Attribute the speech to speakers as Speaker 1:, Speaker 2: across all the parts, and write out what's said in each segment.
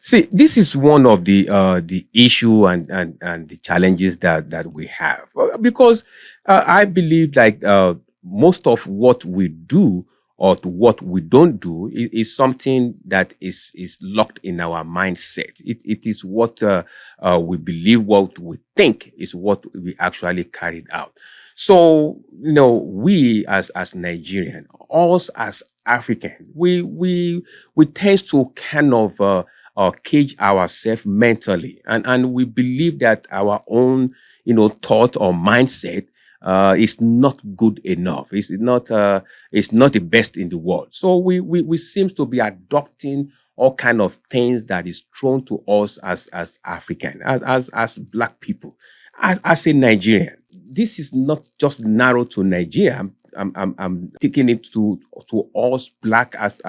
Speaker 1: See, this is one of the issue and the challenges that we have. Because I believe like most of what we do or to what we don't do is something that is locked in our mindset. It is what we believe, what we think is what we actually carried out. So, we as Nigerian, us as African, we tend to kind of cage ourselves mentally, and we believe that our own thought or mindset is not good enough. It's not the best in the world. So we seem to be adopting all kind of things that is thrown to us as African, as black people, as a Nigerian. This is not just narrow to Nigeria. I'm taking it to us black as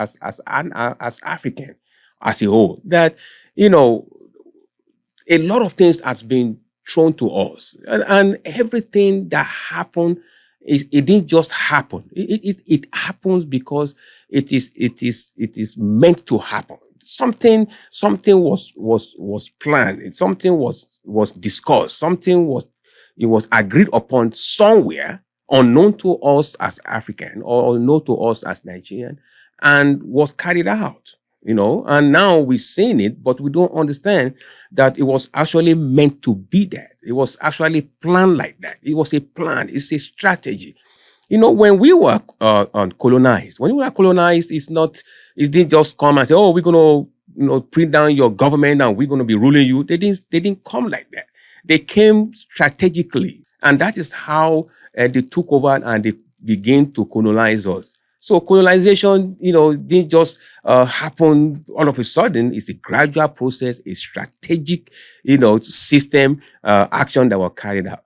Speaker 1: African as a whole. That you know a lot of things has been thrown to us, and everything that happened it didn't just happen. It happens because it is meant to happen. Something was planned. Something was discussed. Something was it was agreed upon somewhere unknown to us as African or unknown to us as Nigerian, and was carried out. And now we've seen it, but we don't understand that it was actually meant to be that. It was actually planned like that. It was a plan. It's a strategy. When we were colonized, it didn't just come and say, oh, we're going to print down your government and we're going to be ruling you. They didn't come like that. They came strategically. And that is how they took over and they began to colonize us. So colonization, didn't just happen all of a sudden. It's a gradual process, a strategic, system action that were carried out.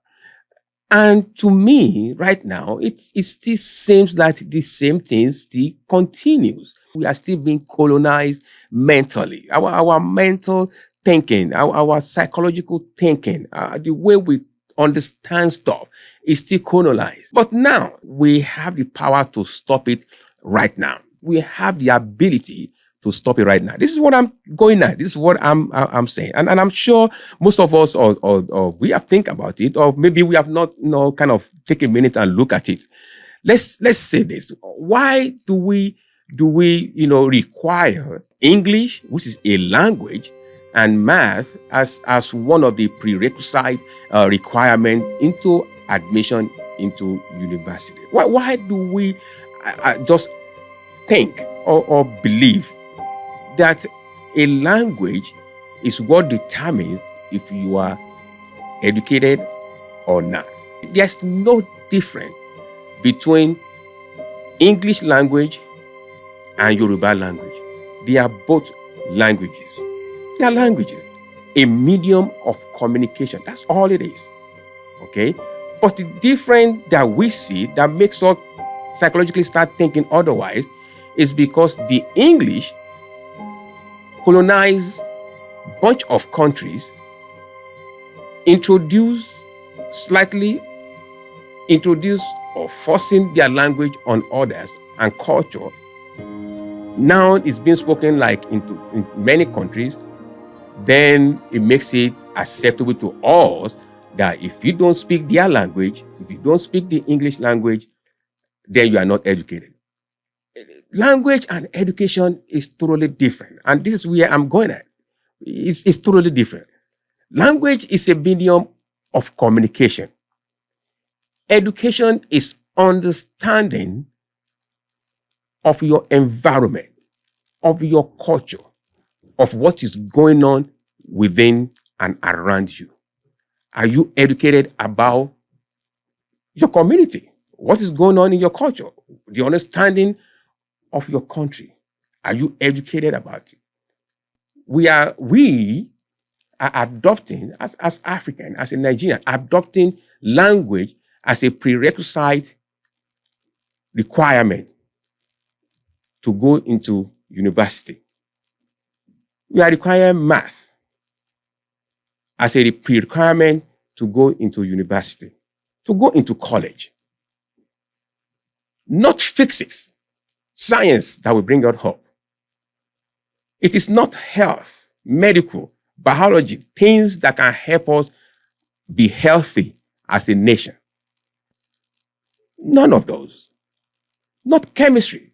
Speaker 1: And to me, right now, it still seems that the same thing still continues. We are still being colonized mentally. Our mental thinking, our psychological thinking, the way we understand stuff is still colonized. But now we have the power to stop it right now. We have the ability to stop it right now. This is what I'm going at. This is what I'm saying. And I'm sure most of us or we have think about it, or maybe we have not kind of take a minute and look at it. Let's say this. Why do we require English, which is a language, and math as one of the prerequisite requirement into admission into university? Why do we just think or believe that a language is what determines if you are educated or not? There's no difference between English language and Yoruba language. They are both languages. They are languages, a medium of communication. That's all it is. Okay? But the difference that we see that makes us psychologically start thinking otherwise is because the English colonized bunch of countries, introduce or forcing their language on others and culture. Now it's being spoken like in many countries. Then it makes it acceptable to us that if you don't speak their language, if you don't speak the English language, then you are not educated. Language and education is totally different. And this is where I'm going at. It's totally different. Language is a medium of communication. Education is understanding of your environment, of your culture, of what is going on within and around you. Are you educated about your community? What is going on in your culture? The understanding of your country. Are you educated about it? We are adopting, as African, as a Nigerian, adopting language as a prerequisite requirement to go into university. We are requiring math as a requirement to go into university, to go into college. Not physics, science that will bring out hope. It is not health medical, biology, things that can help us be healthy as a nation. None of those. Not chemistry.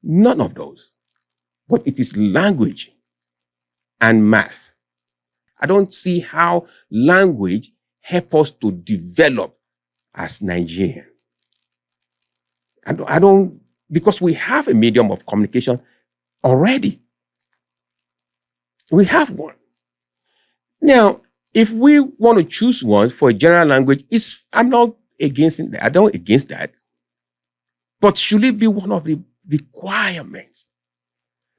Speaker 1: None of those. But it is language and math. I don't see how language help us to develop as Nigerian. I don't, because we have a medium of communication already. We have one. Now, if we want to choose one for a general language, I'm not against that. I don't against that. But should it be one of the requirements?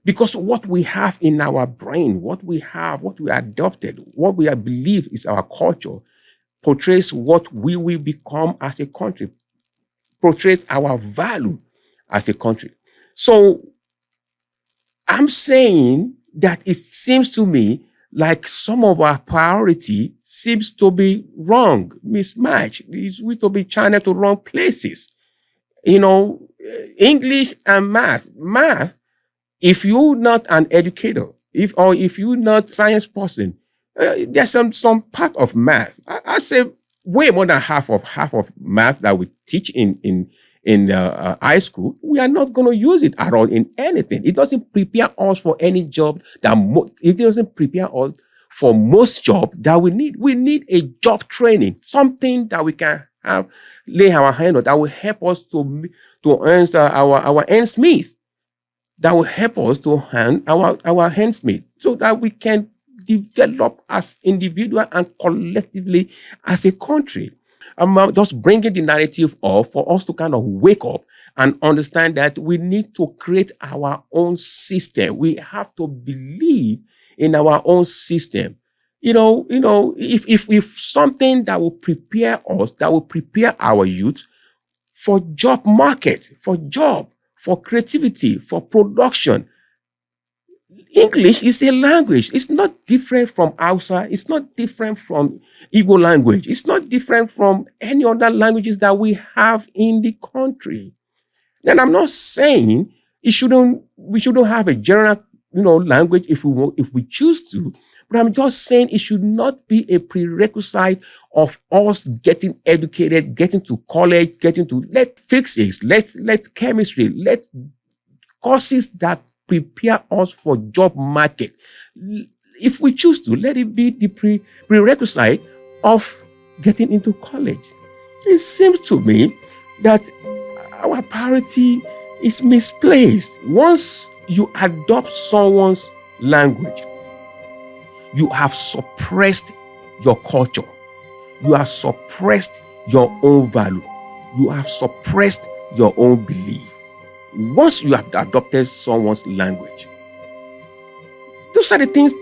Speaker 1: Because what we have in our brain, what we adopted, what we believe is our culture, portrays what we will become as a country, portrays our value as a country. So I'm saying that it seems to me like some of our priority seems to be wrong, mismatched. We to be channeled to wrong places. English and math. Math, if you're not an educator, if you're not a science person, there's some part of math. I say way more than half of math that we teach in high school, we are not going to use it at all in anything. It doesn't prepare us for any job it doesn't prepare us for most jobs that we need. We need a job training, something that we can lay our hand on that will help us to earn our ends meet. That will help us to earn our ends meet, so that we can develop as individual and collectively as a country. I'm just bringing the narrative up for us to kind of wake up and understand that we need to create our own system. We have to believe in our own system. If something that will prepare us, that will prepare our youth for job market, for job, for creativity, for production. English is a language. It's not different from Hausa. It's not different from Igbo language. It's not different from any other languages that we have in the country. And I'm not saying we shouldn't have a general, language if we choose to. But I'm just saying it should not be a prerequisite of us getting educated, getting to college, let physics, let chemistry, let courses that prepare us for job market. If we choose to, let it be the prerequisite of getting into college. It seems to me that our priority is misplaced. Once you adopt someone's language, you have suppressed your culture. You have suppressed your own value. You have suppressed your own belief. Once you have adopted someone's language, those are the things